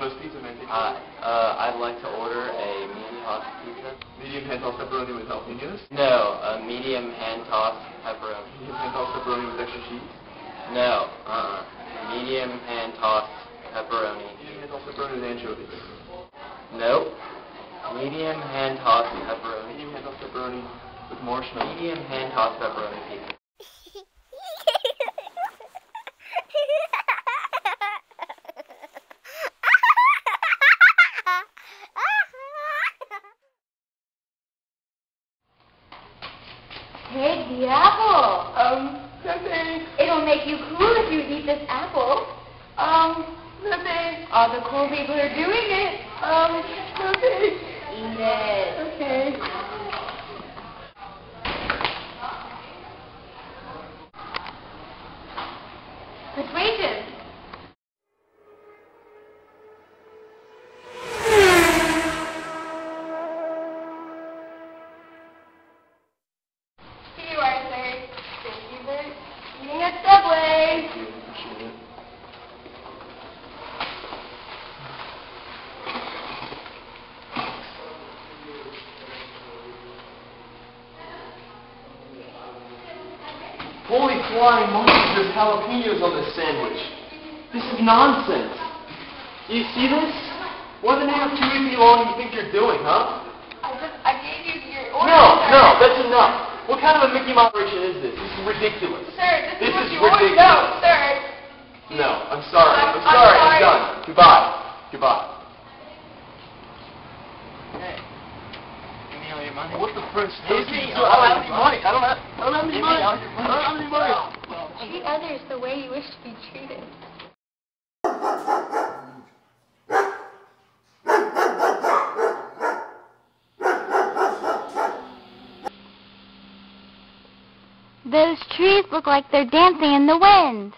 toast pizza, man. I'd like to order a medium tossed pizza. Medium hand-tossed pepperoni with jalapenos? No, a medium hand-tossed pepperoni. Medium hand-tossed pepperoni with extra cheese? No, medium hand-tossed pepperoni. Medium hand-tossed pepperoni with anchovies? Nope. Medium hand-tossed pepperoni. Medium hand-tossed pepperoni with marshmallow. Medium hand-tossed pepperoni pizza. Take the apple. Pepe. It'll make you cool if you eat this apple. Pepe. All the cool people are doing it. Pepe. Eat it. Okay. Persuasion. Here you are, sir. Thank you for eating at Subway. Thank you. Appreciate it. Holy flying monkeys, there's jalapenos on this sandwich. This is nonsense. Do you see this? What in the name of 2 feet long do you think you're doing, huh? I gave you your order. No, that's enough. What kind of a Mickey Mouse operation is this? This is ridiculous. Sir, This what is you ordered. ridiculous. No, sir. No, I'm sorry. I'm I'm sorry. sorry. I'm done. Goodbye. Goodbye. Hey, give me all your money. What the frick? Give me I all don't your have any money. I don't have any Give me money. all your I don't have any money. Treat others the way you wish to be treated. Those trees look like they're dancing in the wind.